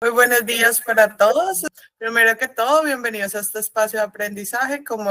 Muy buenos días para todos. Primero que todo, bienvenidos a este espacio de aprendizaje. Como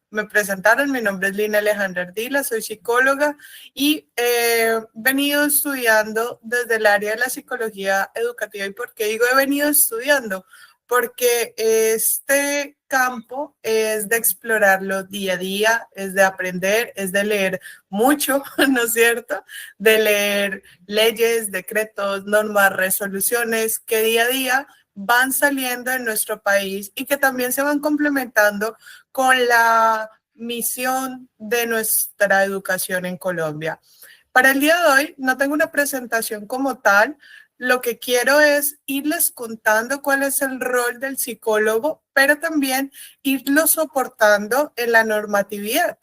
me presentaron, mi nombre es Lina Alejandra Ardila, soy psicóloga y he venido estudiando desde el área de la psicología educativa. ¿Y por qué digo he venido estudiando? Porque este campo es de explorarlo día a día, es de aprender, es de leer mucho, ¿no es cierto? De leer leyes, decretos, normas, resoluciones que día a día van saliendo en nuestro país y que también se van complementando con la misión de nuestra educación en Colombia. Para el día de hoy no tengo una presentación como tal. Lo que quiero es irles contando cuál es el rol del psicólogo, pero también irlo soportando en la normatividad.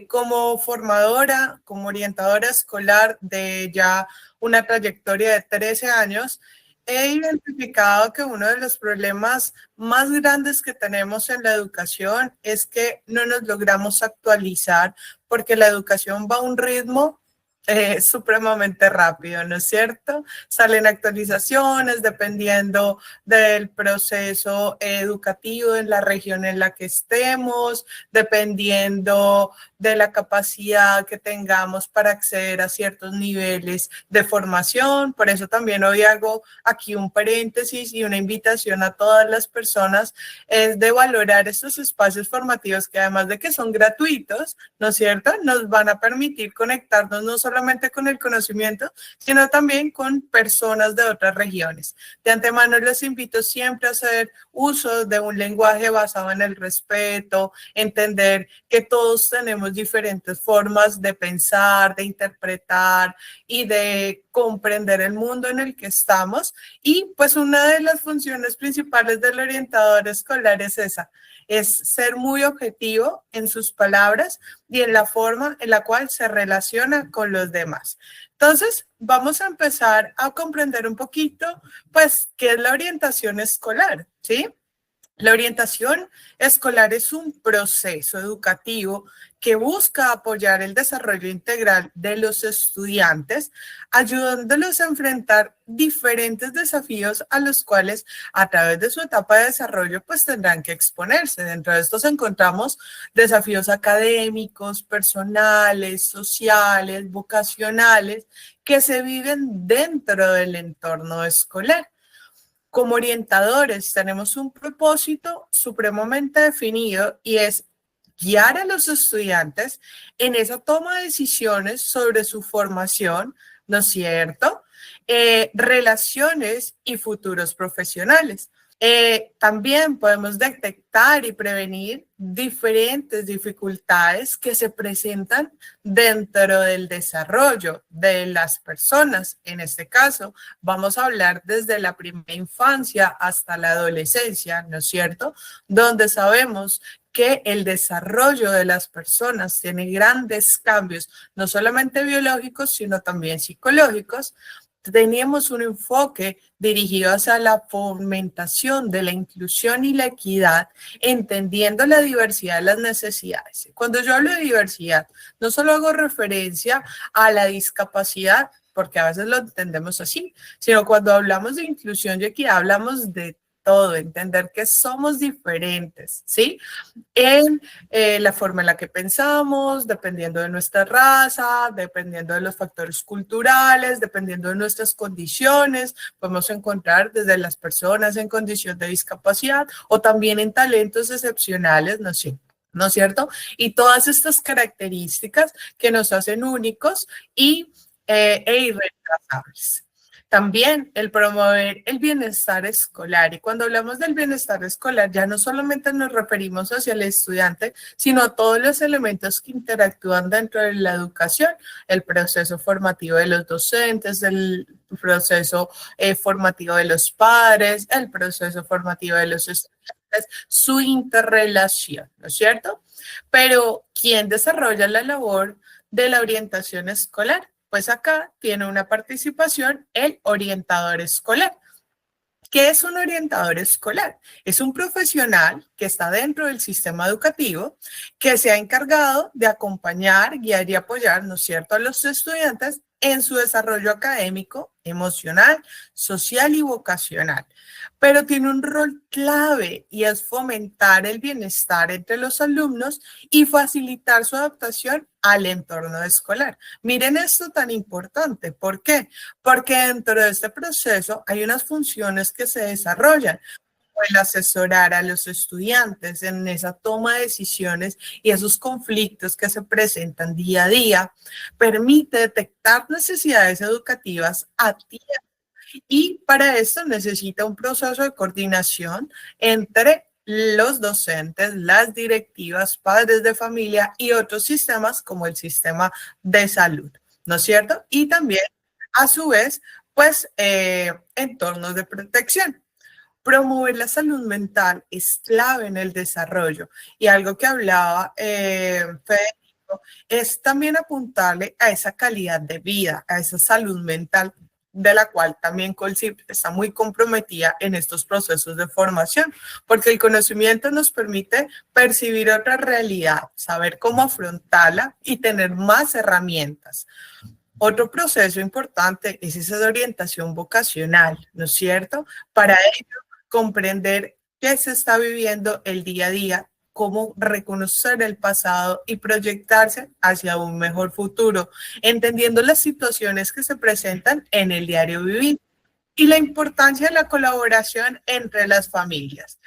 Como formadora, como orientadora escolar de ya una trayectoria de 13 años, he identificado que uno de los problemas más grandes que tenemos en la educación es que no nos logramos actualizar porque la educación va a un ritmo supremamente rápido, ¿no es cierto? Salen actualizaciones dependiendo del proceso educativo en la región en la que estemos, dependiendo de la capacidad que tengamos para acceder a ciertos niveles de formación. Por eso también hoy hago aquí un paréntesis y una invitación a todas las personas es de valorar estos espacios formativos que además de que son gratuitos, ¿no es cierto?, nos van a permitir conectarnos no solamente con el conocimiento, sino también con personas de otras regiones. De antemano les invito siempre a hacer uso de un lenguaje basado en el respeto, entender que todos tenemos diferentes formas de pensar, de interpretar y de comprender el mundo en el que estamos. Y pues una de las funciones principales del orientador escolar es esa, es ser muy objetivo en sus palabras y en la forma en la cual se relaciona con los demás. Entonces, vamos a empezar a comprender un poquito, pues, qué es la orientación escolar, ¿sí? La orientación escolar es un proceso educativo que busca apoyar el desarrollo integral de los estudiantes, ayudándolos a enfrentar diferentes desafíos a los cuales a través de su etapa de desarrollo pues tendrán que exponerse. Dentro de estos encontramos desafíos académicos, personales, sociales, vocacionales, que se viven dentro del entorno escolar. Como orientadores tenemos un propósito supremamente definido y es guiar a los estudiantes en esa toma de decisiones sobre su formación, ¿no es cierto? Relaciones y futuros profesionales. También podemos detectar y prevenir diferentes dificultades que se presentan dentro del desarrollo de las personas. En este caso, vamos a hablar desde la primera infancia hasta la adolescencia, ¿no es cierto? Donde sabemos que el desarrollo de las personas tiene grandes cambios, no solamente biológicos, sino también psicológicos. Teníamos un enfoque dirigido hacia la fomentación de la inclusión y la equidad, entendiendo la diversidad de las necesidades. Cuando yo hablo de diversidad, no solo hago referencia a la discapacidad, porque a veces lo entendemos así, sino cuando hablamos de inclusión y equidad, hablamos de todo, entender que somos diferentes, ¿sí? En la forma en la que pensamos, dependiendo de nuestra raza, dependiendo de los factores culturales, dependiendo de nuestras condiciones. Podemos encontrar desde las personas en condición de discapacidad o también en talentos excepcionales, ¿no es cierto? Y todas estas características que nos hacen únicos e irreemplazables. También el promover el bienestar escolar. Y cuando hablamos del bienestar escolar, ya no solamente nos referimos hacia el estudiante, sino a todos los elementos que interactúan dentro de la educación, el proceso formativo de los docentes, el proceso formativo de los padres, el proceso formativo de los estudiantes, su interrelación, ¿no es cierto? Pero, ¿quién desarrolla la labor de la orientación escolar? Pues acá tiene una participación el orientador escolar. ¿Qué es un orientador escolar? Es un profesional que está dentro del sistema educativo que se ha encargado de acompañar, guiar y apoyar, ¿no es cierto?, a los estudiantes en su desarrollo académico, emocional, social y vocacional. Pero tiene un rol clave y es fomentar el bienestar entre los alumnos y facilitar su adaptación al entorno escolar. Miren esto tan importante. ¿Por qué? Porque dentro de este proceso hay unas funciones que se desarrollan, el asesorar a los estudiantes en esa toma de decisiones y esos conflictos que se presentan día a día, permite detectar necesidades educativas a tiempo y para esto necesita un proceso de coordinación entre los docentes, las directivas, padres de familia y otros sistemas como el sistema de salud, ¿no es cierto? Y también, a su vez, pues, entornos de protección. Promover la salud mental es clave en el desarrollo y algo que hablaba Federico es también apuntarle a esa calidad de vida, a esa salud mental de la cual también Colsip está muy comprometida en estos procesos de formación, porque el conocimiento nos permite percibir otra realidad, saber cómo afrontarla y tener más herramientas. Otro proceso importante es esa de orientación vocacional, ¿no es cierto? Para ello, comprender qué se está viviendo el día a día, cómo reconocer el pasado y proyectarse hacia un mejor futuro, entendiendo las situaciones que se presentan en el diario vivir y la importancia de la colaboración entre las familias.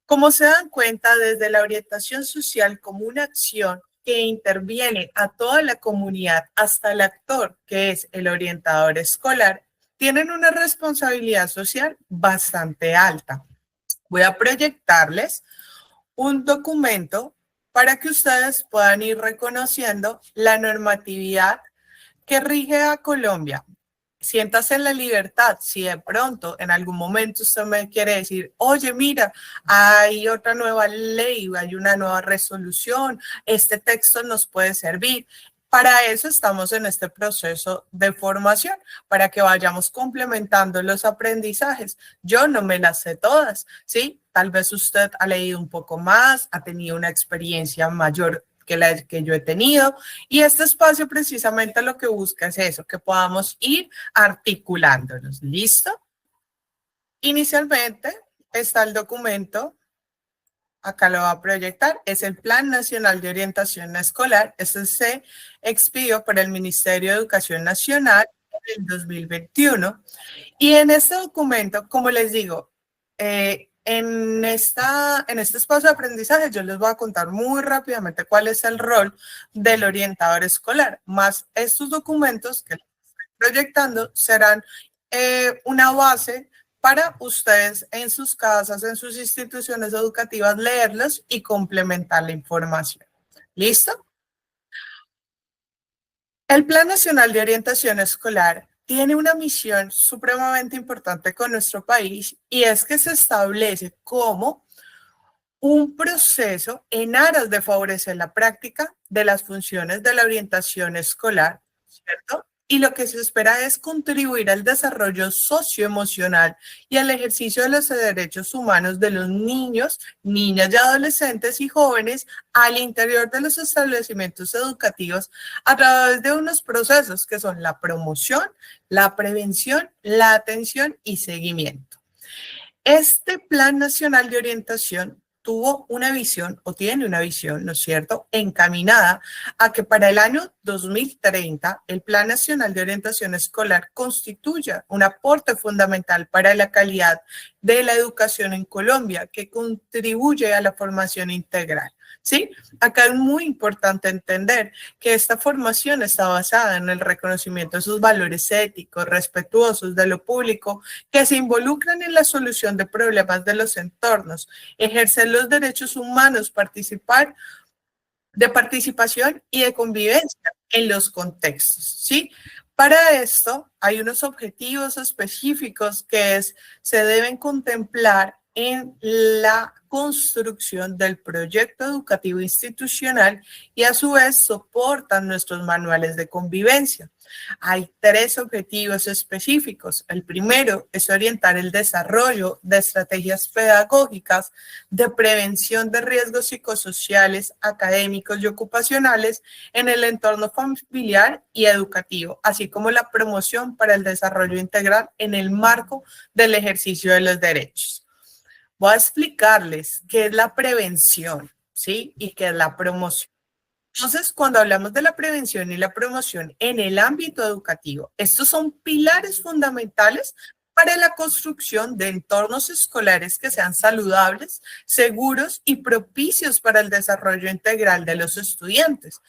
Como se dan cuenta, desde la orientación social como una acción que interviene a toda la comunidad hasta el actor, que es el orientador escolar, tienen una responsabilidad social bastante alta. Voy a proyectarles un documento para que ustedes puedan ir reconociendo la normatividad que rige a Colombia. Siéntase en la libertad. Si de pronto en algún momento usted me quiere decir, oye, mira, hay otra nueva ley, hay una nueva resolución, este texto nos puede servir. Para eso estamos en este proceso de formación, para que vayamos complementando los aprendizajes. Yo no me las sé todas, ¿sí? Tal vez usted ha leído un poco más, ha tenido una experiencia mayor que la que yo he tenido. Y este espacio precisamente lo que busca es eso, que podamos ir articulándonos. ¿Listo? Inicialmente está el documento, acá lo va a proyectar, es el Plan Nacional de Orientación Escolar. Este se expidió por el Ministerio de Educación Nacional en el 2021. Y en este documento, como les digo, en este espacio de aprendizaje yo les voy a contar muy rápidamente cuál es el rol del orientador escolar, más estos documentos que estoy proyectando serán una base para ustedes en sus casas, en sus instituciones educativas, leerlos y complementar la información. ¿Listo? El Plan Nacional de Orientación Escolar tiene una misión supremamente importante con nuestro país y es que se establece como un proceso en aras de favorecer la práctica de las funciones de la orientación escolar, ¿cierto? Y lo que se espera es contribuir al desarrollo socioemocional y al ejercicio de los derechos humanos de los niños, niñas y adolescentes y jóvenes al interior de los establecimientos educativos a través de unos procesos que son la promoción, la prevención, la atención y seguimiento. Este Plan Nacional de Orientación tuvo una visión o tiene una visión, ¿no es cierto?, encaminada a que para el año 2030 el Plan Nacional de Orientación Escolar constituya un aporte fundamental para la calidad de la educación en Colombia, que contribuye a la formación integral. ¿Sí? Acá es muy importante entender que esta formación está basada en el reconocimiento de sus valores éticos, respetuosos de lo público, que se involucran en la solución de problemas de los entornos, ejercer los derechos humanos, participación y de convivencia en los contextos, ¿sí? Para esto hay unos objetivos específicos que se deben contemplar en la construcción del proyecto educativo institucional y a su vez soportan nuestros manuales de convivencia. Hay 3 objetivos específicos. El primero es orientar el desarrollo de estrategias pedagógicas de prevención de riesgos psicosociales, académicos y ocupacionales en el entorno familiar y educativo, así como la promoción para el desarrollo integral en el marco del ejercicio de los derechos. Voy a explicarles qué es la prevención, ¿sí? Y qué es la promoción. Entonces, cuando hablamos de la prevención y la promoción en el ámbito educativo, estos son pilares fundamentales para la construcción de entornos escolares que sean saludables, seguros y propicios para el desarrollo integral de los estudiantes.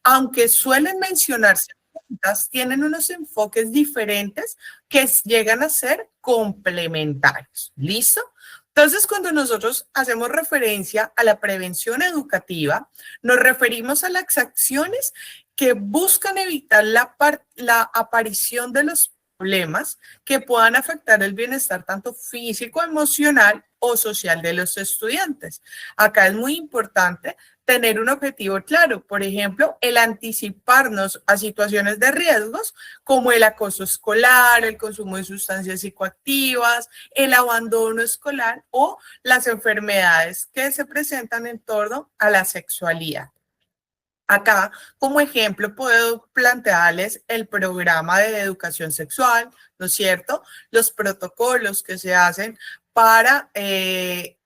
Aunque suelen mencionarse juntas, tienen unos enfoques diferentes que llegan a ser complementarios. ¿Listo? Entonces, cuando nosotros hacemos referencia a la prevención educativa, nos referimos a las acciones que buscan evitar la aparición de los problemas que puedan afectar el bienestar tanto físico, emocional o social de los estudiantes. Acá es muy importante tener un objetivo claro, por ejemplo, el anticiparnos a situaciones de riesgos como el acoso escolar, el consumo de sustancias psicoactivas, el abandono escolar o las enfermedades que se presentan en torno a la sexualidad. Acá, como ejemplo, puedo plantearles el programa de educación sexual, ¿no es cierto? Los protocolos que se hacen para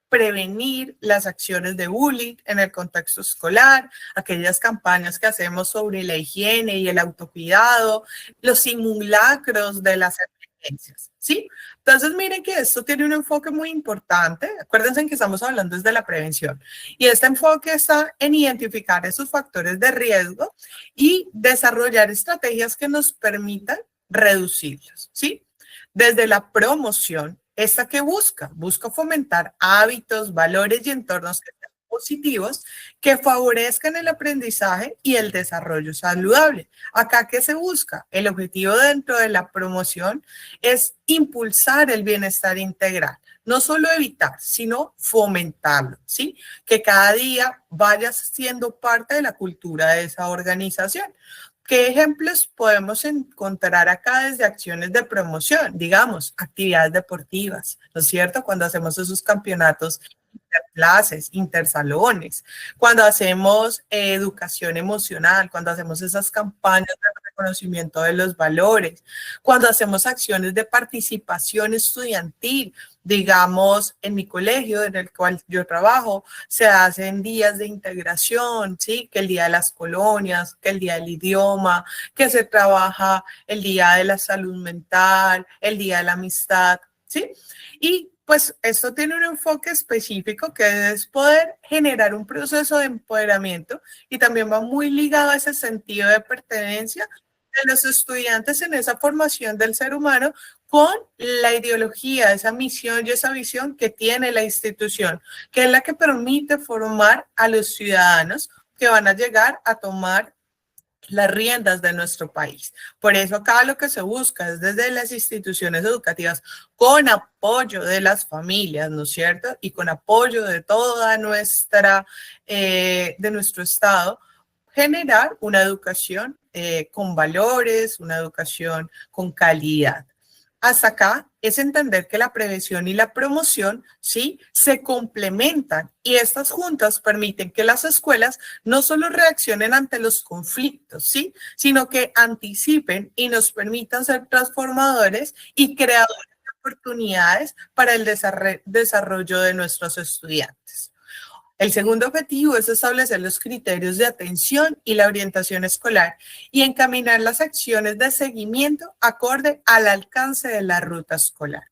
prevenir las acciones de bullying en el contexto escolar, aquellas campañas que hacemos sobre la higiene y el autocuidado, los simulacros de las emergencias, ¿sí? Entonces, miren que esto tiene un enfoque muy importante. Acuérdense que estamos hablando desde la prevención. Y este enfoque está en identificar esos factores de riesgo y desarrollar estrategias que nos permitan reducirlos, ¿sí? Desde la promoción, ¿esta qué busca? Busca fomentar hábitos, valores y entornos que sean positivos que favorezcan el aprendizaje y el desarrollo saludable. Acá, ¿qué se busca? El objetivo dentro de la promoción es impulsar el bienestar integral. No solo evitar, sino fomentarlo, ¿sí? Que cada día vaya siendo parte de la cultura de esa organización. ¿Qué ejemplos podemos encontrar acá desde acciones de promoción? Digamos, actividades deportivas, ¿no es cierto? Cuando hacemos esos campeonatos interclases, intersalones, cuando hacemos educación emocional, cuando hacemos esas campañas de reconocimiento de los valores, cuando hacemos acciones de participación estudiantil, digamos, en mi colegio en el cual yo trabajo, se hacen días de integración, ¿sí? Que el día de las colonias, que el día del idioma, que se trabaja el día de la salud mental, el día de la amistad, ¿sí? Y pues esto tiene un enfoque específico que es poder generar un proceso de empoderamiento y también va muy ligado a ese sentido de pertenencia de los estudiantes en esa formación del ser humano con la ideología, esa misión y esa visión que tiene la institución, que es la que permite formar a los ciudadanos que van a llegar a tomar las riendas de nuestro país. Por eso acá lo que se busca es desde las instituciones educativas, con apoyo de las familias, ¿no es cierto? Y con apoyo de toda de nuestro Estado, generar una educación con valores, una educación con calidad. Hasta acá es entender que la prevención y la promoción, ¿sí? Se complementan y estas juntas permiten que las escuelas no solo reaccionen ante los conflictos, ¿sí? Sino que anticipen y nos permitan ser transformadores y creadores de oportunidades para el desarrollo de nuestros estudiantes. El segundo objetivo es establecer los criterios de atención y la orientación escolar y encaminar las acciones de seguimiento acorde al alcance de la ruta escolar.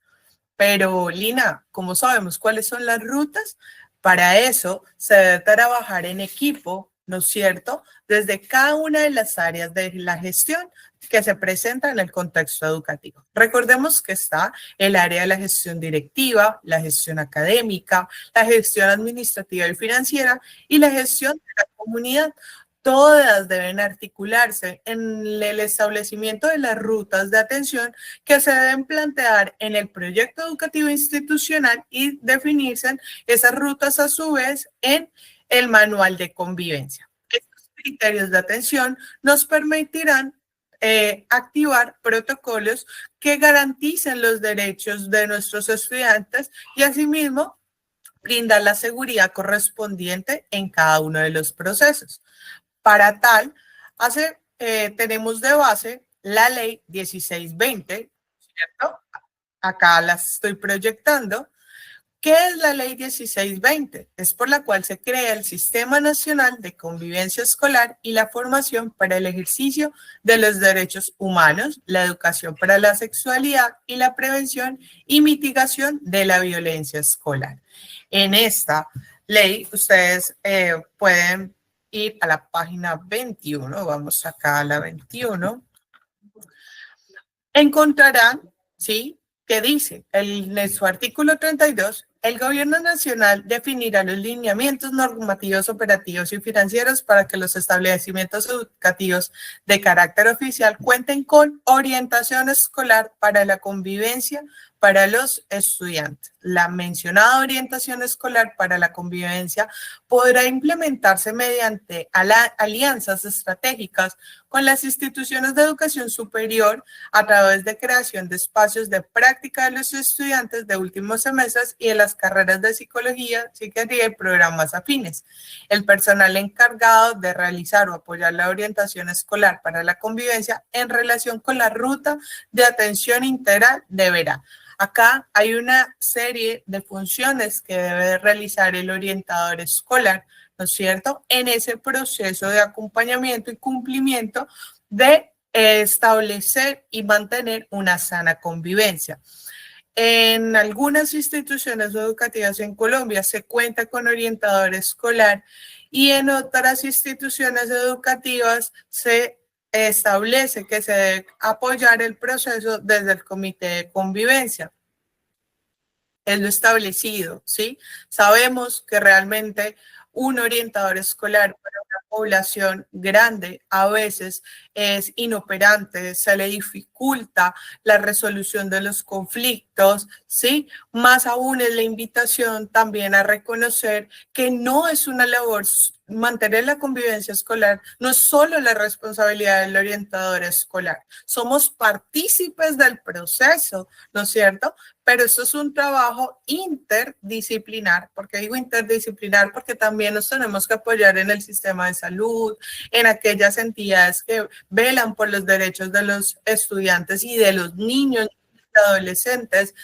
Pero, Lina, ¿cómo sabemos cuáles son las rutas? Para eso se debe trabajar en equipo, ¿no es cierto? Desde cada una de las áreas de la gestión que se presenta en el contexto educativo. Recordemos que está el área de la gestión directiva, la gestión académica, la gestión administrativa y financiera y la gestión de la comunidad. todas deben articularse en el establecimiento de las rutas de atención que se deben plantear en el proyecto educativo institucional y definirse esas rutas a su vez en el manual de convivencia. Estos criterios de atención nos permitirán activar protocolos que garanticen los derechos de nuestros estudiantes y asimismo brindar la seguridad correspondiente en cada uno de los procesos. Para tal, tenemos de base la ley 1620, ¿cierto? Acá la estoy proyectando. ¿Qué es la ley 1620? Es por la cual se crea el Sistema Nacional de Convivencia Escolar y la formación para el ejercicio de los derechos humanos, la educación para la sexualidad y la prevención y mitigación de la violencia escolar. En esta ley, ustedes pueden ir a la página 21, vamos acá a la 21, encontrarán, ¿sí?, que dice en su artículo 32, el Gobierno Nacional definirá los lineamientos normativos, operativos y financieros para que los establecimientos educativos de carácter oficial cuenten con orientación escolar para la convivencia para los estudiantes. La mencionada orientación escolar para la convivencia podrá implementarse mediante alianzas estratégicas con las instituciones de educación superior a través de creación de espacios de práctica de los estudiantes de últimos semestres y de las carreras de psicología, psiquiatría y programas afines. El personal encargado de realizar o apoyar la orientación escolar para la convivencia en relación con la ruta de atención integral deberá. Acá hay una serie de funciones que debe realizar el orientador escolar, ¿no es cierto?, en ese proceso de acompañamiento y cumplimiento de establecer y mantener una sana convivencia. En algunas instituciones educativas en Colombia se cuenta con orientador escolar y en otras instituciones educativas se establece que se debe apoyar el proceso desde el comité de convivencia. Es lo establecido, ¿sí? Sabemos que realmente un orientador escolar para una población grande a veces es inoperante, se le dificulta la resolución de los conflictos, ¿sí? Más aún es la invitación también a reconocer que no es una labor mantener la convivencia escolar, no es solo la responsabilidad del orientador escolar, somos partícipes del proceso, ¿no es cierto? Pero esto es un trabajo interdisciplinar. ¿Por qué digo interdisciplinar? Porque también nos tenemos que apoyar en el sistema de salud, en aquellas entidades que velan por los derechos de los estudiantes y de los niños y adolescentes.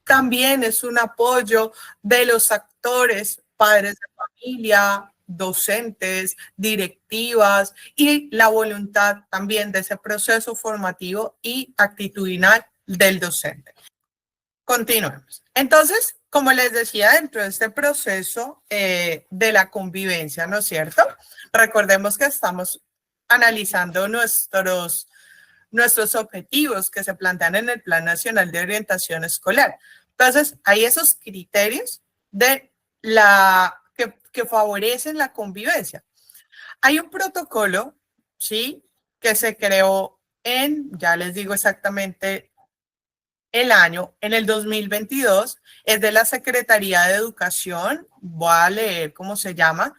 También es un apoyo de los actores, padres de familia, docentes, directivas y la voluntad también de ese proceso formativo y actitudinal del docente. Continuemos. Entonces, como les decía, dentro de este proceso de la convivencia, ¿no es cierto? Recordemos que estamos analizando nuestros objetivos que se plantean en el Plan Nacional de Orientación Escolar. Entonces, hay esos criterios de que favorecen la convivencia. Hay un protocolo, ¿sí?, que se creó ya les digo exactamente el año, en el 2022, es de la Secretaría de Educación, voy a leer cómo se llama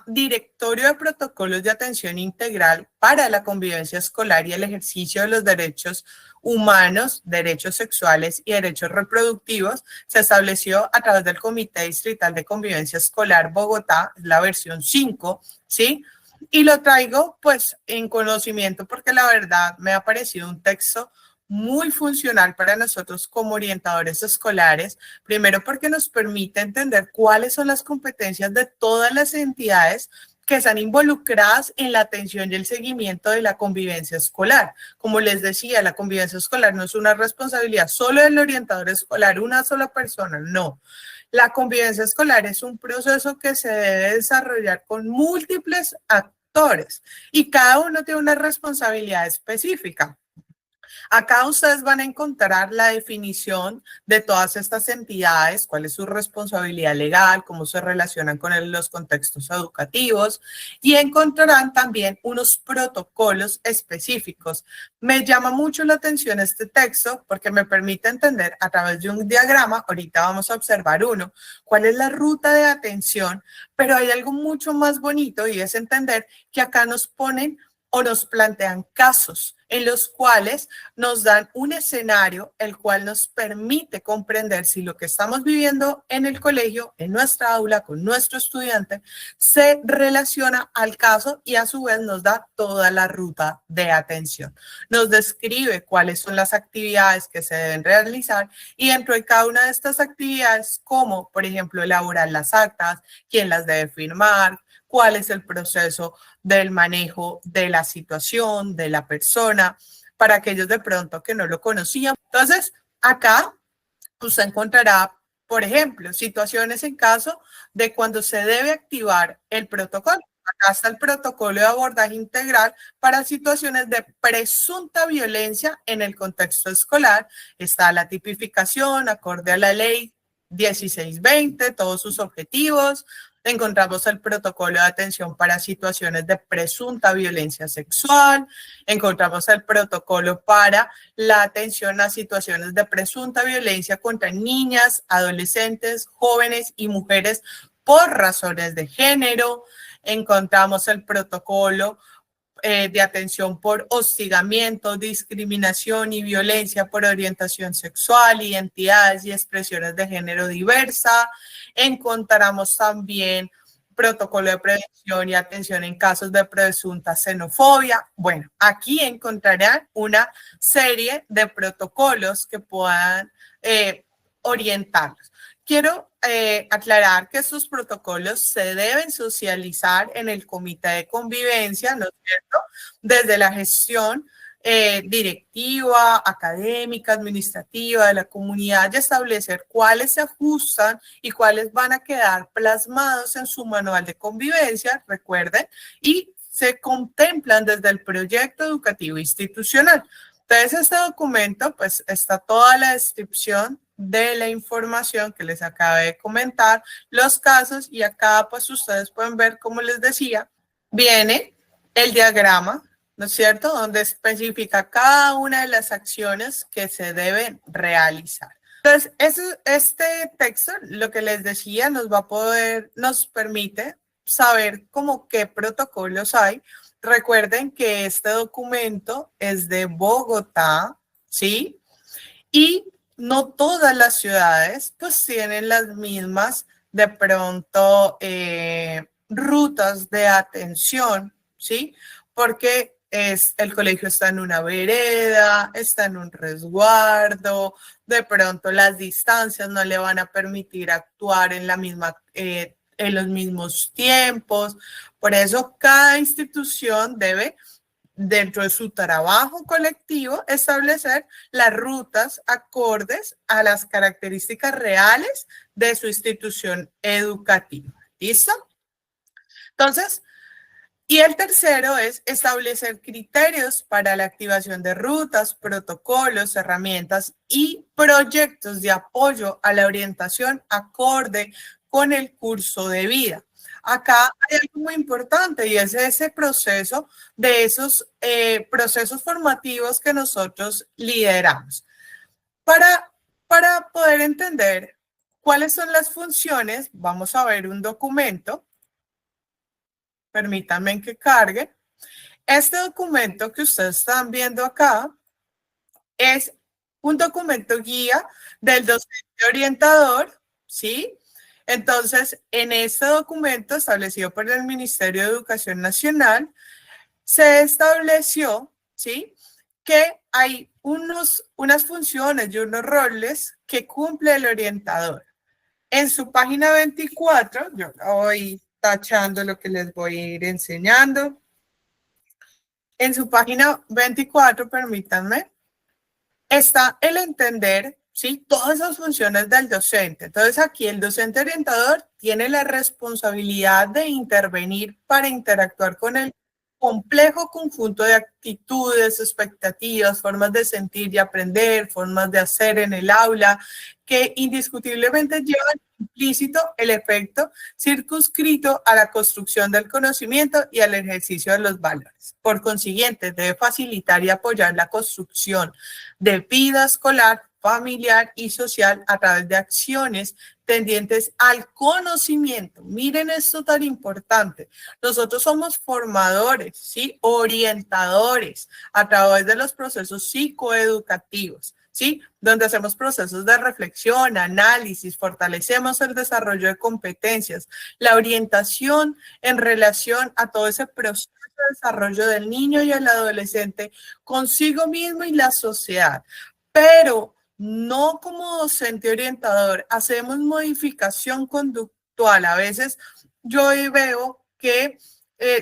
Directorio de Protocolos de Atención Integral para la Convivencia Escolar y el Ejercicio de los Derechos Humanos, Derechos Sexuales y Derechos Reproductivos. Se estableció a través del Comité Distrital de Convivencia Escolar Bogotá, la versión 5, ¿sí? Y lo traigo pues en conocimiento porque la verdad me ha parecido un texto muy funcional para nosotros como orientadores escolares, primero porque nos permite entender cuáles son las competencias de todas las entidades que están involucradas en la atención y el seguimiento de la convivencia escolar. Como les decía, la convivencia escolar no es una responsabilidad solo del orientador escolar, una sola persona, no. La convivencia escolar es un proceso que se debe desarrollar con múltiples actores y cada uno tiene una responsabilidad específica. Acá ustedes van a encontrar la definición de todas estas entidades, cuál es su responsabilidad legal, cómo se relacionan con los contextos educativos y encontrarán también unos protocolos específicos. Me llama mucho la atención este texto porque me permite entender a través de un diagrama, ahorita vamos a observar uno, cuál es la ruta de atención, pero hay algo mucho más bonito y es entender que acá nos ponen o nos plantean casos en los cuales nos dan un escenario el cual nos permite comprender si lo que estamos viviendo en el colegio, en nuestra aula, con nuestro estudiante, se relaciona al caso y a su vez nos da toda la ruta de atención. Nos describe cuáles son las actividades que se deben realizar y dentro de cada una de estas actividades, como por ejemplo elaborar las actas, quién las debe firmar, cuál es el proceso del manejo de la situación, de la persona, para aquellos de pronto que no lo conocían. Entonces, acá usted encontrará, por ejemplo, situaciones en caso de cuando se debe activar el protocolo. Acá está el protocolo de abordaje integral para situaciones de presunta violencia en el contexto escolar. Está la tipificación acorde a la ley 1620, todos sus objetivos. Encontramos el protocolo de atención para situaciones de presunta violencia sexual. Encontramos el protocolo para la atención a situaciones de presunta violencia contra niñas, adolescentes, jóvenes y mujeres por razones de género. Encontramos el protocolo de atención por hostigamiento, discriminación y violencia por orientación sexual, identidades y expresiones de género diversa. Encontramos también protocolo de prevención y atención en casos de presunta xenofobia. Bueno, aquí encontrarán una serie de protocolos que puedan orientarlos. Quiero aclarar que estos protocolos se deben socializar en el comité de convivencia, ¿no es cierto? Desde la gestión directiva, académica, administrativa de la comunidad y establecer cuáles se ajustan y cuáles van a quedar plasmados en su manual de convivencia, recuerden, y se contemplan desde el proyecto educativo institucional. Entonces, este documento, pues, está toda la descripción de la información que les acabé de comentar, los casos, y acá, pues, ustedes pueden ver, como les decía, viene el diagrama, ¿no es cierto?, donde especifica cada una de las acciones que se deben realizar. Entonces, este texto, lo que les decía, nos permite saber cómo qué protocolos hay. Recuerden que este documento es de Bogotá, ¿sí? Y no todas las ciudades pues tienen las mismas de pronto rutas de atención, ¿sí? Porque el colegio está en una vereda, está en un resguardo, de pronto las distancias no le van a permitir actuar en en los mismos tiempos. Por eso cada institución debe, dentro de su trabajo colectivo, establecer las rutas acordes a las características reales de su institución educativa. ¿Listo? Entonces, y el tercero es establecer criterios para la activación de rutas, protocolos, herramientas y proyectos de apoyo a la orientación acorde con el curso de vida. Acá hay algo muy importante y es ese proceso de esos procesos formativos que nosotros lideramos. Para poder entender cuáles son las funciones, vamos a ver un documento. Permítanme que cargue. Este documento que ustedes están viendo acá es un documento guía del docente orientador, ¿sí? Entonces, en este documento establecido por el Ministerio de Educación Nacional, se estableció, ¿sí?, que hay unas funciones y unos roles que cumple el orientador. En su página 24, yo voy tachando lo que les voy a ir enseñando. En su página 24, permítanme, está el entender, ¿sí?, todas esas funciones del docente. Entonces, aquí el docente orientador tiene la responsabilidad de intervenir para interactuar con el complejo conjunto de actitudes, expectativas, formas de sentir y aprender, formas de hacer en el aula, que indiscutiblemente llevan implícito el efecto circunscrito a la construcción del conocimiento y al ejercicio de los valores. Por consiguiente, debe facilitar y apoyar la construcción de vida escolar, familiar y social a través de acciones tendientes al conocimiento. Miren esto tan importante. Nosotros somos formadores, ¿sí? Orientadores a través de los procesos psicoeducativos, ¿sí? Donde hacemos procesos de reflexión, análisis, fortalecemos el desarrollo de competencias, la orientación en relación a todo ese proceso de desarrollo del niño y el adolescente consigo mismo y la sociedad. Pero no como docente orientador, hacemos modificación conductual. A veces yo hoy veo que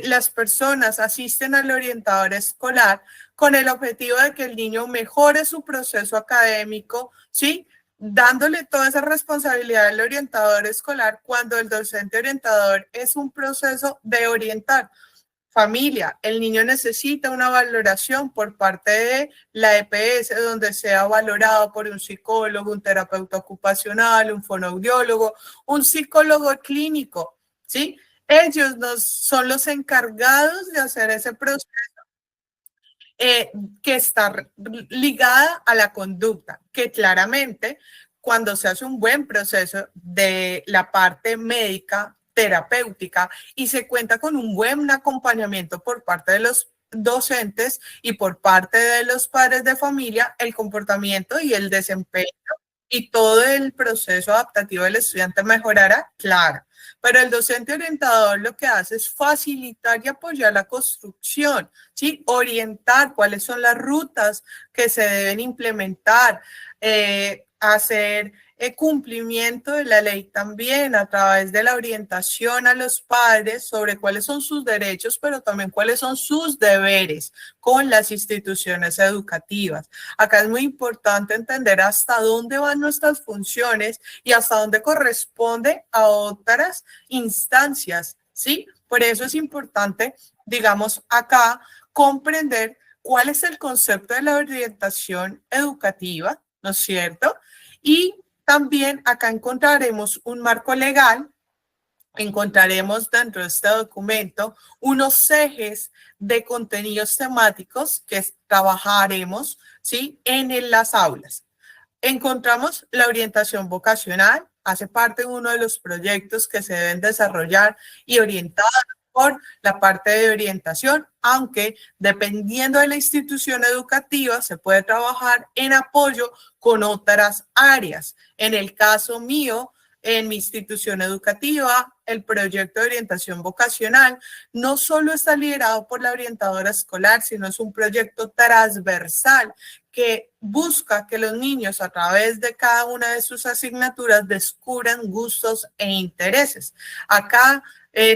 las personas asisten al orientador escolar con el objetivo de que el niño mejore su proceso académico, ¿sí? Dándole toda esa responsabilidad al orientador escolar cuando el docente orientador es un proceso de orientar. Familia, el niño necesita una valoración por parte de la EPS, donde sea valorado por un psicólogo, un terapeuta ocupacional, un fonoaudiólogo, un psicólogo clínico, ¿sí? Ellos son los encargados de hacer ese proceso que está ligada a la conducta, que claramente cuando se hace un buen proceso de la parte médica, terapéutica, y se cuenta con un buen acompañamiento por parte de los docentes y por parte de los padres de familia, el comportamiento y el desempeño y todo el proceso adaptativo del estudiante mejorará, claro. Pero el docente orientador lo que hace es facilitar y apoyar la construcción, ¿sí? Orientar cuáles son las rutas que se deben implementar, hacer cumplimiento de la ley también a través de la orientación a los padres sobre cuáles son sus derechos, pero también cuáles son sus deberes con las instituciones educativas. Acá es muy importante entender hasta dónde van nuestras funciones y hasta dónde corresponde a otras instancias, ¿sí? Por eso es importante, digamos, acá comprender cuál es el concepto de la orientación educativa, ¿no es cierto? Y también acá encontraremos un marco legal, encontraremos dentro de este documento unos ejes de contenidos temáticos que trabajaremos, ¿sí? En las aulas. Encontramos la orientación vocacional, hace parte de uno de los proyectos que se deben desarrollar y orientar por la parte de orientación, aunque dependiendo de la institución educativa se puede trabajar en apoyo con otras áreas. En el caso mío, en mi institución educativa, el proyecto de orientación vocacional no solo está liderado por la orientadora escolar, sino es un proyecto transversal que busca que los niños a través de cada una de sus asignaturas descubran gustos e intereses. Acá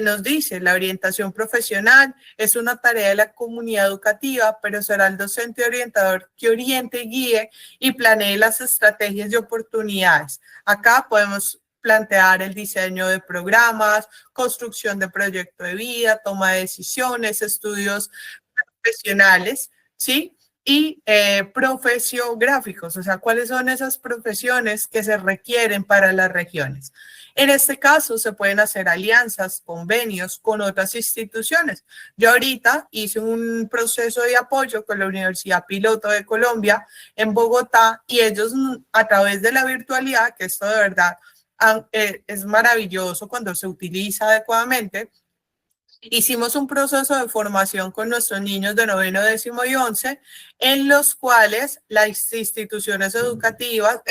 nos dice, la orientación profesional es una tarea de la comunidad educativa, pero será el docente orientador que oriente, guíe y planee las estrategias y oportunidades. Acá podemos plantear el diseño de programas, construcción de proyecto de vida, toma de decisiones, estudios profesionales, ¿sí? Y profesiográficos, o sea, cuáles son esas profesiones que se requieren para las regiones. En este caso, se pueden hacer alianzas, convenios con otras instituciones. Yo ahorita hice un proceso de apoyo con la Universidad Piloto de Colombia en Bogotá y ellos a través de la virtualidad, que esto de verdad es maravilloso cuando se utiliza adecuadamente, hicimos un proceso de formación con nuestros niños de noveno, décimo y 11, en los cuales la institución educativa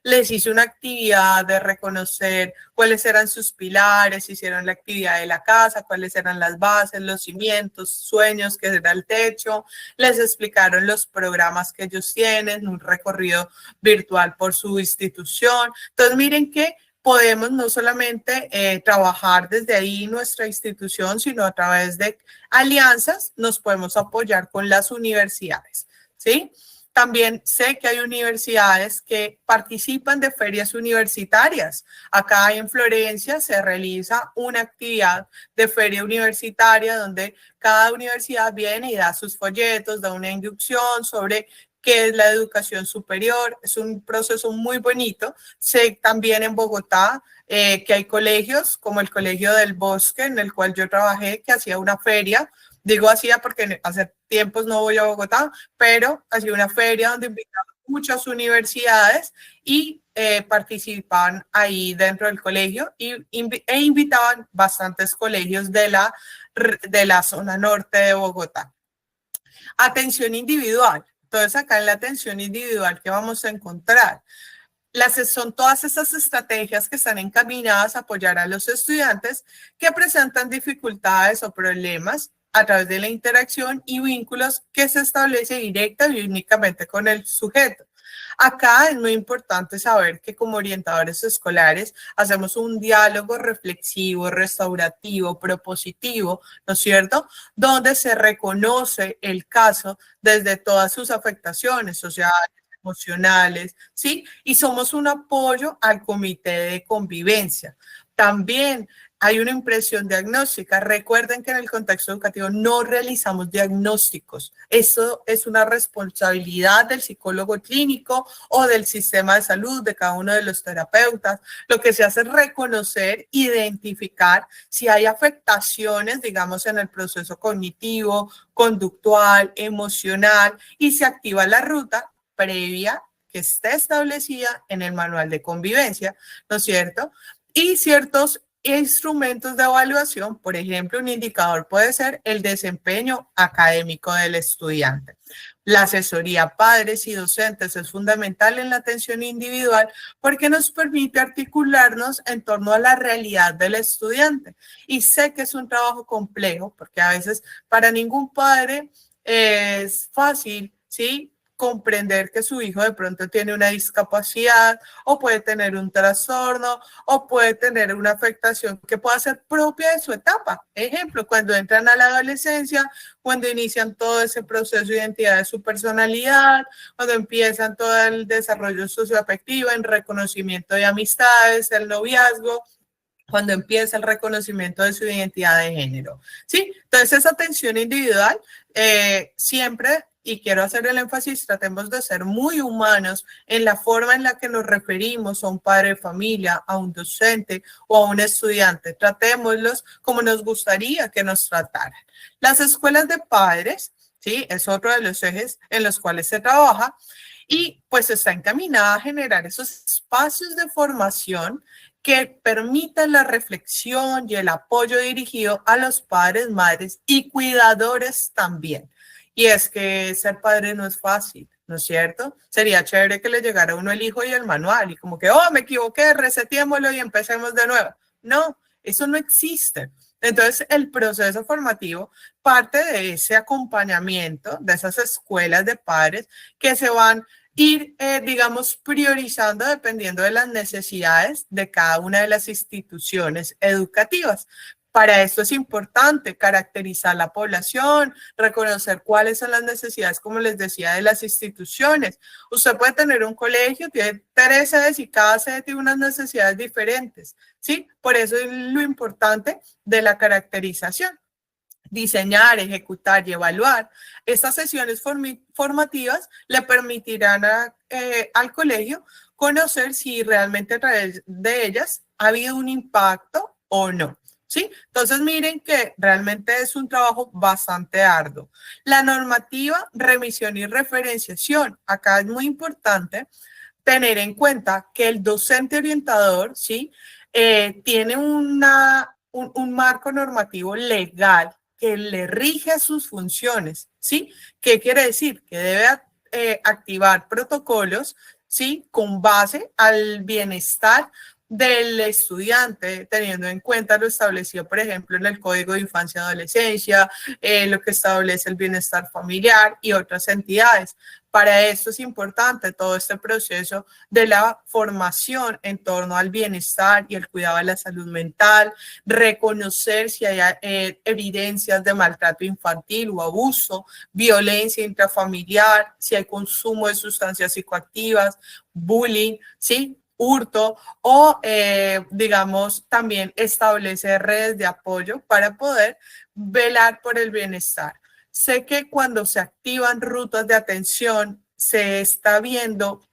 les hizo una actividad de reconocer cuáles eran sus pilares, hicieron la actividad de la casa, cuáles eran las bases, los cimientos, sueños, que era el techo, les explicaron los programas que ellos tienen, un recorrido virtual por su institución. Entonces, miren que podemos no solamente trabajar desde ahí nuestra institución, sino a través de alianzas nos podemos apoyar con las universidades, ¿sí? También sé que hay universidades que participan de ferias universitarias. Acá en Florencia se realiza una actividad de feria universitaria donde cada universidad viene y da sus folletos, da una inducción sobre qué es la educación superior. Es un proceso muy bonito. Sé también en Bogotá que hay colegios como el Colegio del Bosque, en el cual yo trabajé, que hacía una feria. Digo hacía porque hace tiempos no voy a Bogotá, pero hacía una feria donde invitaban muchas universidades y participaban ahí dentro del colegio e invitaban bastantes colegios de la zona norte de Bogotá. Atención individual. Entonces, acá en la atención individual, ¿qué vamos a encontrar? Son todas esas estrategias que están encaminadas a apoyar a los estudiantes que presentan dificultades o problemas a través de la interacción y vínculos que se establece directa y únicamente con el sujeto. Acá es muy importante saber que como orientadores escolares hacemos un diálogo reflexivo, restaurativo, propositivo, ¿no es cierto? Donde se reconoce el caso desde todas sus afectaciones sociales, emocionales, ¿sí? Y somos un apoyo al comité de convivencia. También hay una impresión diagnóstica. Recuerden que en el contexto educativo no realizamos diagnósticos. Eso es una responsabilidad del psicólogo clínico o del sistema de salud, de cada uno de los terapeutas. Lo que se hace es reconocer, identificar si hay afectaciones, digamos, en el proceso cognitivo, conductual, emocional, y se activa la ruta previa que esté establecida en el manual de convivencia, ¿no es cierto? Y ciertos instrumentos de evaluación, por ejemplo, un indicador puede ser el desempeño académico del estudiante. La asesoría a padres y docentes es fundamental en la atención individual porque nos permite articularnos en torno a la realidad del estudiante. Y sé que es un trabajo complejo porque a veces para ningún padre es fácil, ¿sí?, comprender que su hijo de pronto tiene una discapacidad o puede tener un trastorno o puede tener una afectación que pueda ser propia de su etapa. Ejemplo, cuando entran a la adolescencia, cuando inician todo ese proceso de identidad de su personalidad, cuando empiezan todo el desarrollo socioafectivo, en reconocimiento de amistades, el noviazgo, cuando empieza el reconocimiento de su identidad de género, ¿sí? Entonces, esa atención individual siempre, y quiero hacer el énfasis, tratemos de ser muy humanos en la forma en la que nos referimos a un padre de familia, a un docente o a un estudiante. Tratémoslos como nos gustaría que nos trataran. Las escuelas de padres, ¿sí?, es otro de los ejes en los cuales se trabaja y pues está encaminada a generar esos espacios de formación que permitan la reflexión y el apoyo dirigido a los padres, madres y cuidadores también. Y es que ser padre no es fácil, ¿no es cierto? Sería chévere que le llegara a uno el hijo y el manual y como que, oh, me equivoqué, resetémoslo y empecemos de nuevo. No, eso no existe. Entonces, el proceso formativo parte de ese acompañamiento, de esas escuelas de padres que se van ir, digamos, priorizando dependiendo de las necesidades de cada una de las instituciones educativas. Para esto es importante caracterizar la población, reconocer cuáles son las necesidades, como les decía, de las instituciones. Usted puede tener un colegio, tiene 3 sedes y cada sede tiene unas necesidades diferentes, ¿sí? Por eso es lo importante de la caracterización. Diseñar, ejecutar y evaluar. Estas sesiones formativas le permitirán al colegio conocer si realmente a través de ellas ha habido un impacto o no. ¿Sí? Entonces miren que realmente es un trabajo bastante arduo. La normativa, remisión y referenciación. Acá es muy importante tener en cuenta que el docente orientador, ¿sí?, tiene un marco normativo legal que le rige sus funciones, ¿sí? ¿Qué quiere decir? Que debe activar protocolos, ¿sí?, con base al bienestar del estudiante, teniendo en cuenta lo establecido, por ejemplo, en el Código de Infancia y Adolescencia, lo que establece el bienestar familiar y otras entidades. Para esto es importante todo este proceso de la formación en torno al bienestar y el cuidado de la salud mental, reconocer si hay evidencias de maltrato infantil o abuso, violencia intrafamiliar, si hay consumo de sustancias psicoactivas, bullying, ¿sí? Hurto o, digamos, también establecer redes de apoyo para poder velar por el bienestar. Sé que cuando se activan rutas de atención, se está viendo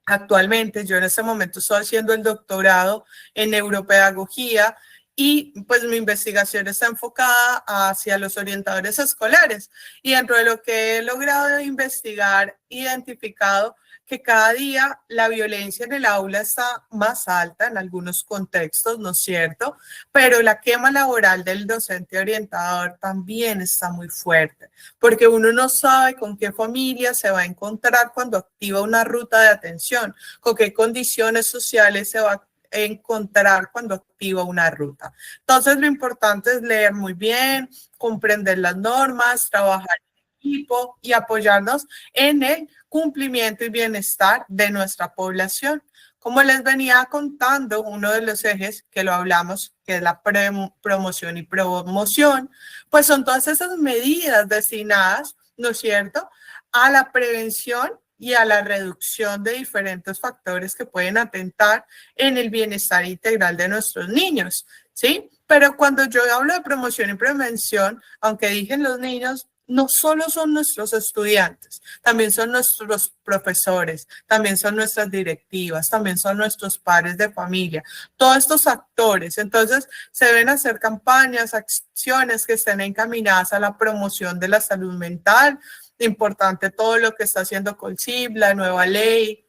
actualmente, yo en este momento estoy haciendo el doctorado en neuropedagogía y pues mi investigación está enfocada hacia los orientadores escolares y dentro de lo que he logrado investigar, identificado que cada día la violencia en el aula está más alta en algunos contextos, ¿no es cierto? Pero la quema laboral del docente orientador también está muy fuerte, porque uno no sabe con qué familia se va a encontrar cuando activa una ruta de atención, con qué condiciones sociales se va a encontrar cuando activa una ruta. Entonces, lo importante es leer muy bien, comprender las normas, trabajar en equipo y apoyarnos en el cumplimiento y bienestar de nuestra población. Como les venía contando, uno de los ejes que lo hablamos, que es la promoción y promoción, pues son todas esas medidas destinadas, ¿no es cierto?, a la prevención y a la reducción de diferentes factores que pueden atentar en el bienestar integral de nuestros niños, ¿sí? Pero cuando yo hablo de promoción y prevención, aunque dije los niños, no solo son nuestros estudiantes, también son nuestros profesores, también son nuestras directivas, también son nuestros padres de familia, todos estos actores. Entonces, se deben hacer campañas, acciones que estén encaminadas a la promoción de la salud mental. Importante todo lo que está haciendo Colcib, la nueva ley,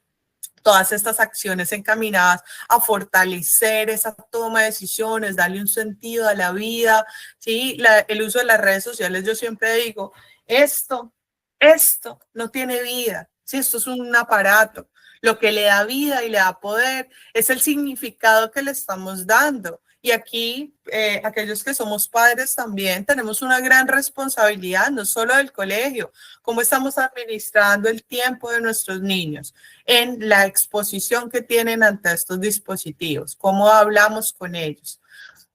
todas estas acciones encaminadas a fortalecer esa toma de decisiones, darle un sentido a la vida, ¿sí? El uso de las redes sociales, yo siempre digo, esto no tiene vida, ¿sí? Esto es un aparato. Lo que le da vida y le da poder es el significado que le estamos dando. Y aquí, aquellos que somos padres también tenemos una gran responsabilidad, no solo del colegio, cómo estamos administrando el tiempo de nuestros niños en la exposición que tienen ante estos dispositivos, cómo hablamos con ellos.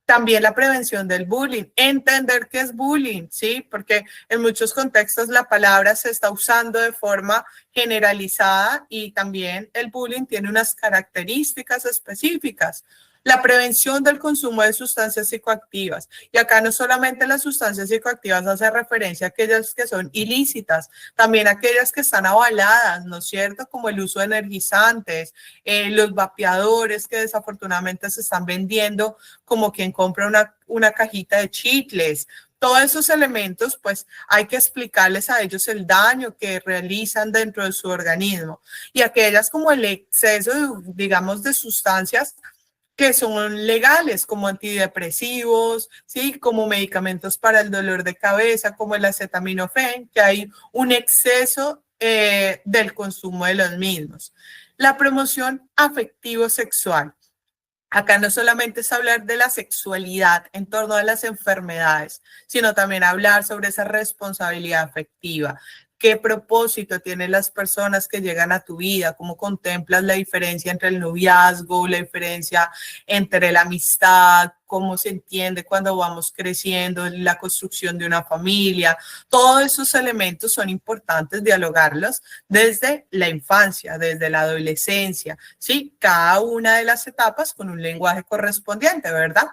También la prevención del bullying, entender qué es bullying, ¿sí? Porque en muchos contextos la palabra se está usando de forma generalizada y también el bullying tiene unas características específicas. La prevención del consumo de sustancias psicoactivas. Y acá no solamente las sustancias psicoactivas hace referencia a aquellas que son ilícitas, también aquellas que están avaladas, ¿no es cierto? Como el uso de energizantes, los vapeadores que desafortunadamente se están vendiendo como quien compra una cajita de chicles. Todos esos elementos, pues hay que explicarles a ellos el daño que realizan dentro de su organismo. Y aquellas como el exceso, digamos, de sustancias que son legales, como antidepresivos, ¿sí? Como medicamentos para el dolor de cabeza, como el acetaminofén, que hay un exceso del consumo de los mismos. La promoción afectivo-sexual. Acá no solamente es hablar de la sexualidad en torno a las enfermedades, sino también hablar sobre esa responsabilidad afectiva. ¿Qué propósito tienen las personas que llegan a tu vida? ¿Cómo contemplas la diferencia entre el noviazgo, la diferencia entre la amistad? ¿Cómo se entiende cuando vamos creciendo, la construcción de una familia? Todos esos elementos son importantes dialogarlos desde la infancia, desde la adolescencia, ¿sí? Cada una de las etapas con un lenguaje correspondiente, ¿verdad?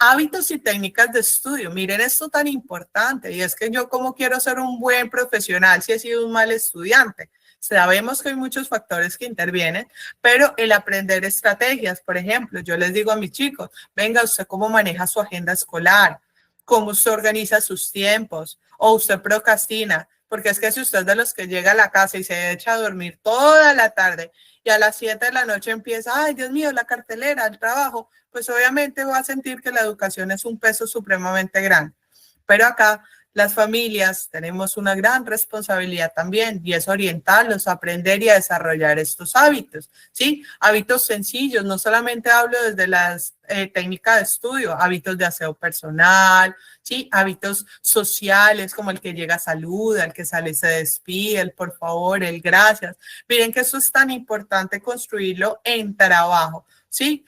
Hábitos y técnicas de estudio. Miren esto tan importante y es que yo como quiero ser un buen profesional si he sido un mal estudiante. Sabemos que hay muchos factores que intervienen, pero el aprender estrategias, por ejemplo, yo les digo a mis chicos, venga, usted cómo maneja su agenda escolar, cómo usted organiza sus tiempos o usted procrastina, porque es que si usted es de los que llega a la casa y se echa a dormir toda la tarde y a las 7 de la noche empieza, ay, Dios mío, la cartelera, el trabajo, pues obviamente va a sentir que la educación es un peso supremamente grande. Pero acá las familias tenemos una gran responsabilidad también y es orientarlos a aprender y a desarrollar estos hábitos, ¿sí? Hábitos sencillos, no solamente hablo desde las técnicas de estudio, hábitos de aseo personal, ¿sí? Hábitos sociales como el que llega saluda, el que sale se despide, el por favor, el gracias. Miren que eso es tan importante construirlo en trabajo, ¿sí?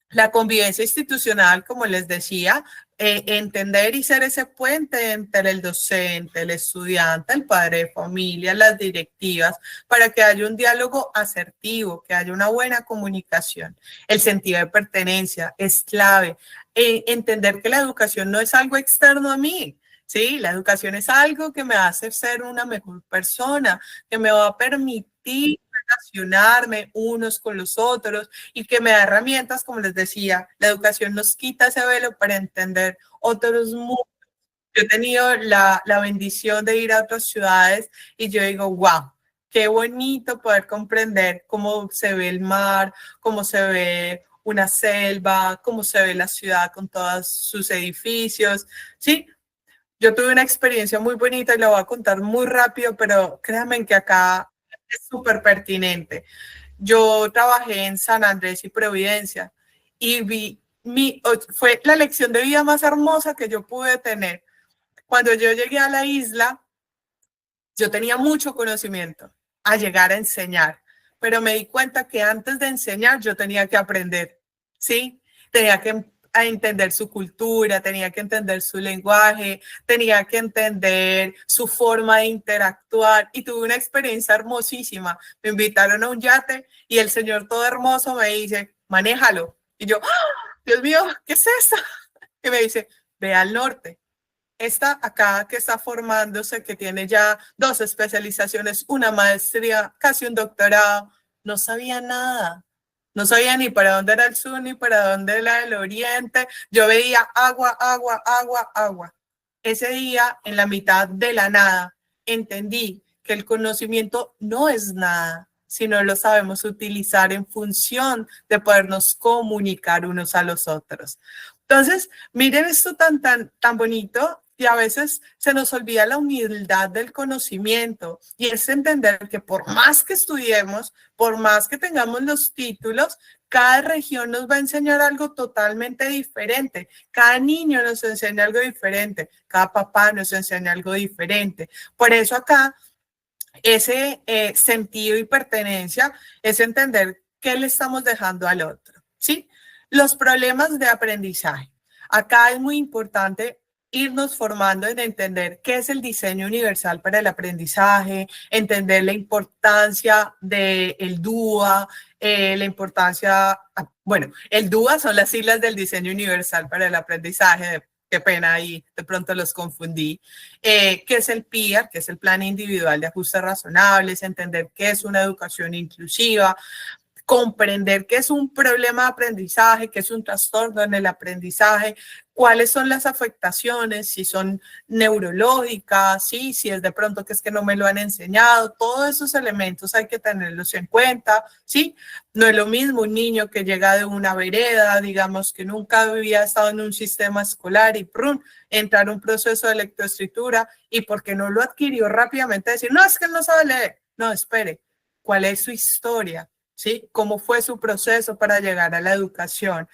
La convivencia institucional, como les decía, entender y ser ese puente entre el docente, el estudiante, el padre de familia, las directivas, para que haya un diálogo asertivo, que haya una buena comunicación. El sentido de pertenencia es clave. Entender que la educación no es algo externo a mí. Sí, la educación es algo que me hace ser una mejor persona, que me va a permitir relacionarme unos con los otros y que me da herramientas, como les decía, la educación nos quita ese velo para entender otros mundos. Yo he tenido la bendición de ir a otras ciudades y yo digo, wow, qué bonito poder comprender cómo se ve el mar, cómo se ve una selva, cómo se ve la ciudad con todos sus edificios, ¿sí? Yo tuve una experiencia muy bonita y la voy a contar muy rápido, pero créanme que acá es súper pertinente. Yo trabajé en San Andrés y Providencia y fue la lección de vida más hermosa que yo pude tener. Cuando yo llegué a la isla, yo tenía mucho conocimiento a llegar a enseñar, pero me di cuenta que antes de enseñar yo tenía que aprender, ¿sí? Tenía que a entender su cultura, tenía que entender su lenguaje, tenía que entender su forma de interactuar y tuve una experiencia hermosísima. Me invitaron a un yate y el señor todo hermoso me dice, manéjalo. Y yo, ¡oh, Dios mío, ¿qué es eso? Y me dice, ve al norte. Esta acá que está formándose, que tiene ya 2 especializaciones, una maestría, casi un doctorado, no sabía nada. No sabía ni para dónde era el sur, ni para dónde era el oriente. Yo veía agua, agua, agua, agua. Ese día, en la mitad de la nada, entendí que el conocimiento no es nada, sino lo sabemos utilizar en función de podernos comunicar unos a los otros. Entonces, miren esto tan bonito y a veces se nos olvida la humildad del conocimiento y es entender que por más que estudiemos, por más que tengamos los títulos, cada región nos va a enseñar algo totalmente diferente. Cada niño nos enseña algo diferente. Cada papá nos enseña algo diferente. Por eso acá ese sentido y pertenencia es entender qué le estamos dejando al otro, ¿sí? Los problemas de aprendizaje. Acá es muy importante irnos formando en entender qué es el diseño universal para el aprendizaje, entender la importancia del DUA, la importancia, bueno, el DUA son las siglas del diseño universal para el aprendizaje, qué pena ahí, de pronto los confundí. ¿Qué es el PIA? Que es el Plan Individual de Ajustes Razonables, entender qué es una educación inclusiva, comprender qué es un problema de aprendizaje, qué es un trastorno en el aprendizaje, cuáles son las afectaciones, si son neurológicas, ¿sí? Si es de pronto que es que no me lo han enseñado, todos esos elementos hay que tenerlos en cuenta, ¿sí? No es lo mismo un niño que llega de una vereda, digamos que nunca había estado en un sistema escolar y ¡prum! Entrar a un proceso de lectoescritura y porque no lo adquirió rápidamente decir, no, es que él no sabe leer. No, espere, ¿cuál es su historia? ¿Sí? ¿Cómo fue su proceso para llegar a la educación?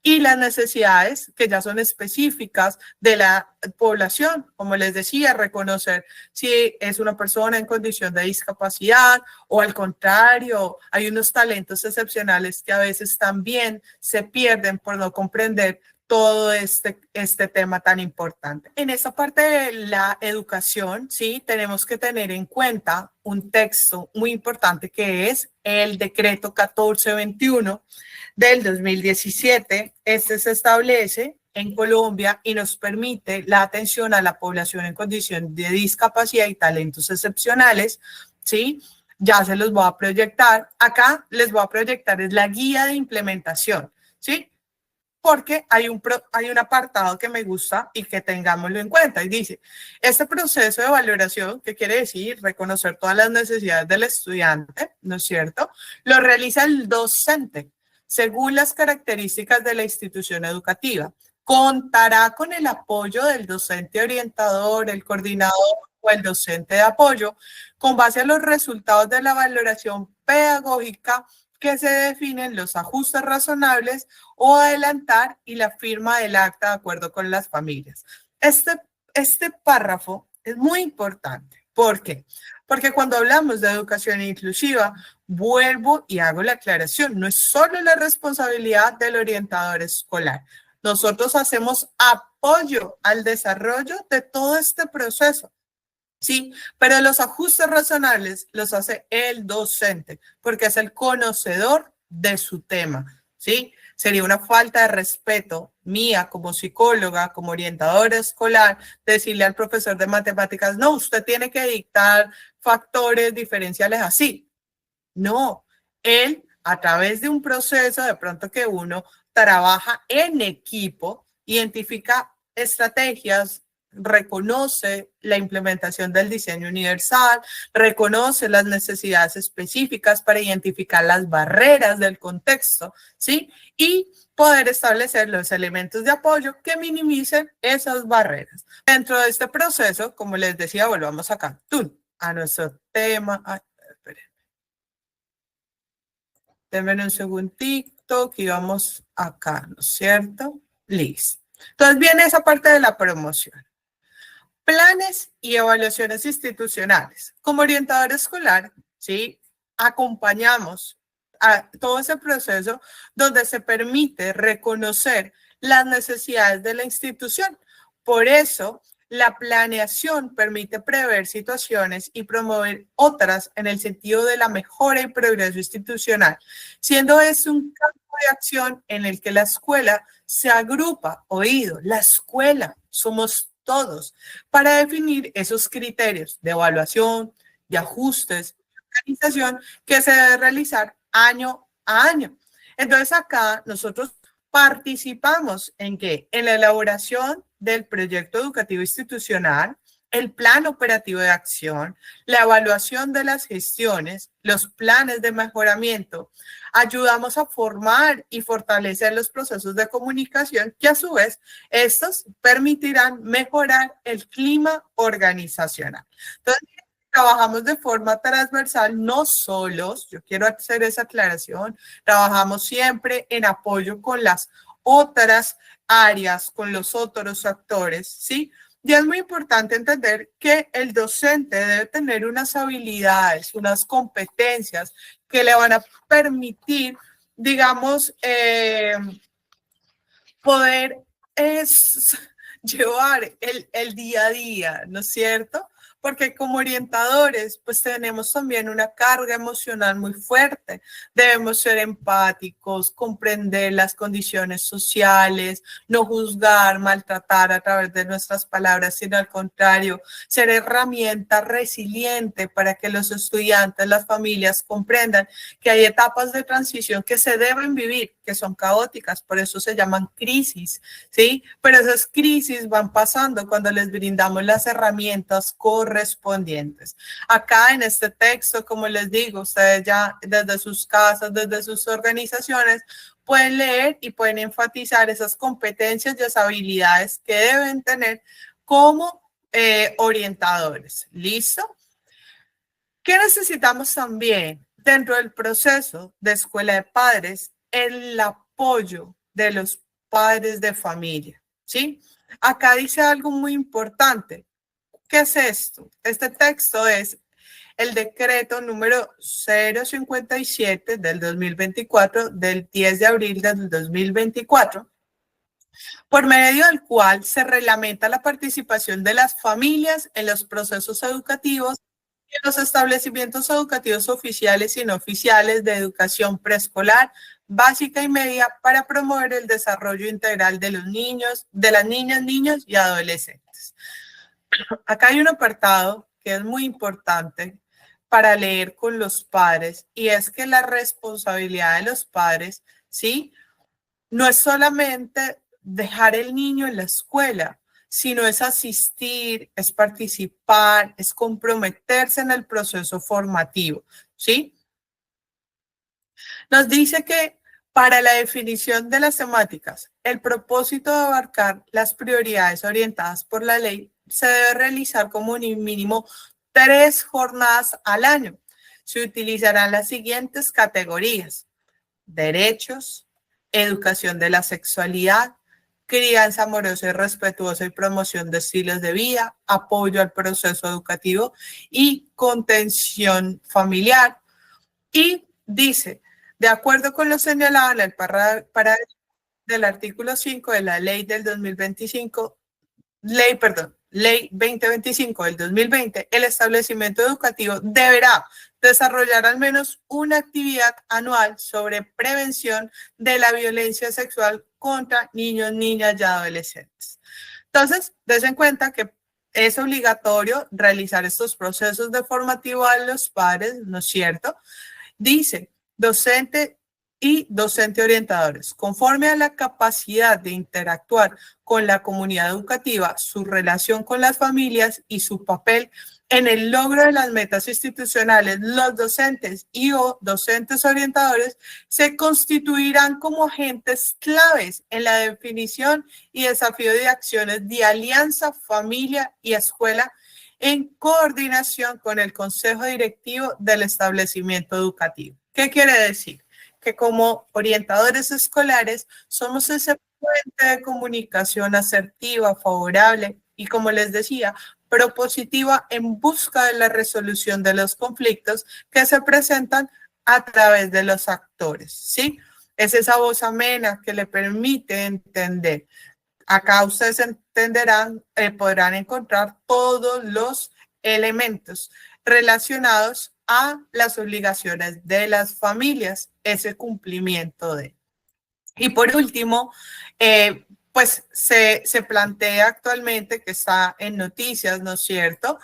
Y las necesidades que ya son específicas de la población, como les decía, reconocer si es una persona en condición de discapacidad o al contrario, hay unos talentos excepcionales que a veces también se pierden por no comprender todo este tema tan importante. En esa parte de la educación, sí, tenemos que tener en cuenta un texto muy importante que es el decreto 1421 del 2017. Este se establece en Colombia y nos permite la atención a la población en condición de discapacidad y talentos excepcionales, ¿sí? Ya se los voy a proyectar. Acá les voy a proyectar es la guía de implementación, ¿sí? Porque hay un apartado que me gusta y que tengámoslo en cuenta. Y dice, este proceso de valoración, que quiere decir reconocer todas las necesidades del estudiante, ¿no es cierto? Lo realiza el docente según las características de la institución educativa, contará con el apoyo del docente orientador, el coordinador o el docente de apoyo, con base a los resultados de la valoración pedagógica que se definen los ajustes razonables o adelantar y la firma del acta de acuerdo con las familias. Este párrafo es muy importante. ¿Por qué? Porque cuando hablamos de educación inclusiva, vuelvo y hago la aclaración, no es solo la responsabilidad del orientador escolar. Nosotros hacemos apoyo al desarrollo de todo este proceso. Sí, pero los ajustes razonables los hace el docente, porque es el conocedor de su tema, ¿sí? Sería una falta de respeto mía como psicóloga, como orientadora escolar, decirle al profesor de matemáticas, no, usted tiene que dictar factores diferenciales así. No, él a través de un proceso de pronto que uno trabaja en equipo, identifica estrategias, reconoce la implementación del diseño universal, reconoce las necesidades específicas para identificar las barreras del contexto, ¿sí? Y poder establecer los elementos de apoyo que minimicen esas barreras. Dentro de este proceso, como les decía, volvamos acá, a nuestro tema. Ay, denme un segundito que vamos acá, ¿no es cierto? Listo. Entonces viene esa parte de la promoción. Planes y evaluaciones institucionales. Como orientador escolar, ¿sí? Acompañamos a todo ese proceso donde se permite reconocer las necesidades de la institución. Por eso, la planeación permite prever situaciones y promover otras en el sentido de la mejora y progreso institucional, siendo este un campo de acción en el que la escuela se agrupa, oído, la escuela, somos todos, para definir esos criterios de evaluación, de ajustes, de organización que se debe realizar año a año. Entonces acá nosotros participamos en qué? En la elaboración del proyecto educativo institucional, el plan operativo de acción, la evaluación de las gestiones, los planes de mejoramiento. Ayudamos a formar y fortalecer los procesos de comunicación que a su vez estos permitirán mejorar el clima organizacional. Entonces, trabajamos de forma transversal, no solos, yo quiero hacer esa aclaración, trabajamos siempre en apoyo con las otras áreas, con los otros actores, ¿sí? Y es muy importante entender que el docente debe tener unas habilidades, unas competencias que le van a permitir, digamos, poder llevar el día a día, ¿no es cierto? Porque como orientadores, pues tenemos también una carga emocional muy fuerte. Debemos ser empáticos, comprender las condiciones sociales, no juzgar, maltratar a través de nuestras palabras, sino al contrario, ser herramienta resiliente para que los estudiantes, las familias comprendan que hay etapas de transición que se deben vivir, que son caóticas, por eso se llaman crisis, ¿sí? Pero esas crisis van pasando cuando les brindamos las herramientas correspondientes. Acá en este texto, como les digo, ustedes ya desde sus casas, desde sus organizaciones, pueden leer y pueden enfatizar esas competencias y esas habilidades que deben tener como orientadores. ¿Listo? ¿Qué necesitamos también dentro del proceso de escuela de padres? El apoyo de los padres de familia, ¿sí? Acá dice algo muy importante. ¿Qué es esto? Este texto es el decreto número 057 del 2024, del 10 de abril del 2024, por medio del cual se reglamenta la participación de las familias en los procesos educativos y en los establecimientos educativos oficiales y no oficiales de educación preescolar, básica y media para promover el desarrollo integral de los niños, de las niñas, niños y adolescentes. Acá hay un apartado que es muy importante para leer con los padres y es que la responsabilidad de los padres, ¿sí? No es solamente dejar el niño en la escuela, sino es asistir, es participar, es comprometerse en el proceso formativo, ¿sí? Nos dice que Para la definición de las temáticas, el propósito de abarcar las prioridades orientadas por la ley se debe realizar como un mínimo 3 jornadas al año. Se utilizarán las siguientes categorías: derechos, educación de la sexualidad, crianza amorosa y respetuosa y promoción de estilos de vida, apoyo al proceso educativo y contención familiar. Y dice, de acuerdo con lo señalado en el párrafo del artículo 5 de la ley del 2025, Ley 2025 del 2020, el establecimiento educativo deberá desarrollar al menos una actividad anual sobre prevención de la violencia sexual contra niños, niñas y adolescentes. Entonces, des en cuenta que es obligatorio realizar estos procesos de formativo a los padres, ¿no es cierto? Dice, docente y docente orientadores, conforme a la capacidad de interactuar con la comunidad educativa, su relación con las familias y su papel en el logro de las metas institucionales, los docentes y o docentes orientadores se constituirán como agentes claves en la definición y desafío de acciones de alianza, familia y escuela en coordinación con el consejo directivo del establecimiento educativo. ¿Qué quiere decir? Que como orientadores escolares somos ese puente de comunicación asertiva, favorable y, como les decía, propositiva en busca de la resolución de los conflictos que se presentan a través de los actores, ¿sí? Es esa voz amena que le permite entender. Acá ustedes entenderán, podrán encontrar todos los elementos relacionados a las obligaciones de las familias, ese cumplimiento de. Y por último, pues se plantea actualmente, que está en noticias, ¿no es cierto?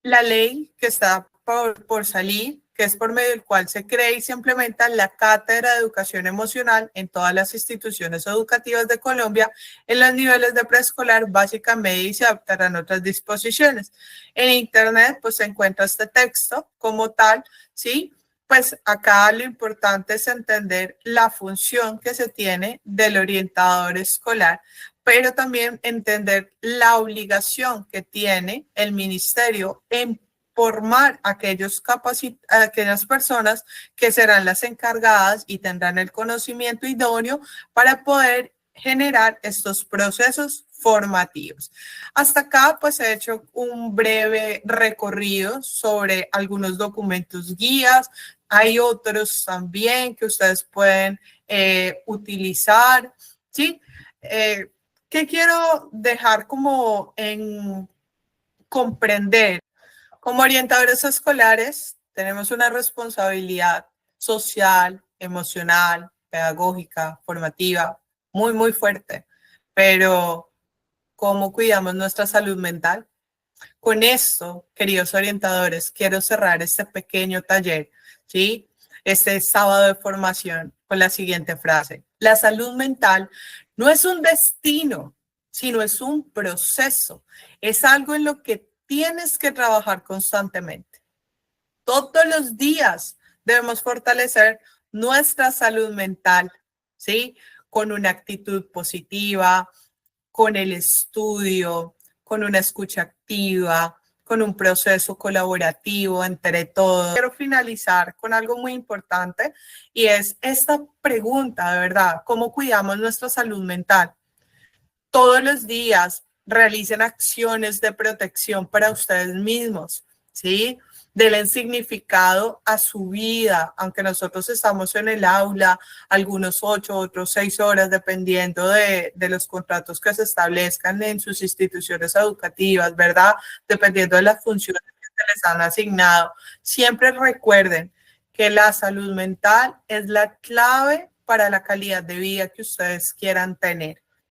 La ley que está por salir, que es por medio del cual se crea y se implementa la Cátedra de Educación Emocional en todas las instituciones educativas de Colombia, en los niveles de preescolar, básica, media, y se adaptarán otras disposiciones. En Internet, pues se encuentra este texto como tal, ¿sí? Pues acá lo importante es entender la función que se tiene del orientador escolar, pero también entender la obligación que tiene el ministerio en formar a aquellas personas que serán las encargadas y tendrán el conocimiento idóneo para poder generar estos procesos formativos. Hasta acá, pues he hecho un breve recorrido sobre algunos documentos guías. Hay otros también que ustedes pueden utilizar, ¿sí? ¿Qué quiero dejar como en comprender? Como orientadores escolares, tenemos una responsabilidad social, emocional, pedagógica, formativa, muy, muy fuerte. Pero, ¿cómo cuidamos nuestra salud mental? Con esto, queridos orientadores, quiero cerrar este pequeño taller, ¿sí? Este sábado de formación con la siguiente frase: la salud mental no es un destino, sino es un proceso. Es algo en lo que tienes que trabajar constantemente. Todos los días debemos fortalecer nuestra salud mental, ¿sí? Con una actitud positiva, con el estudio, con una escucha activa, con un proceso colaborativo entre todos. Quiero finalizar con algo muy importante, y es esta pregunta, de verdad: ¿cómo cuidamos nuestra salud mental? Todos los días realicen acciones de protección para ustedes mismos, ¿sí? Denle significado a su vida, aunque nosotros estamos en el aula, algunos 8, otros 6 horas, dependiendo de los contratos que se establezcan en sus instituciones educativas, ¿verdad? Dependiendo de las funciones que se les han asignado. Siempre recuerden que la salud mental es la clave para la calidad de vida que ustedes quieran tener.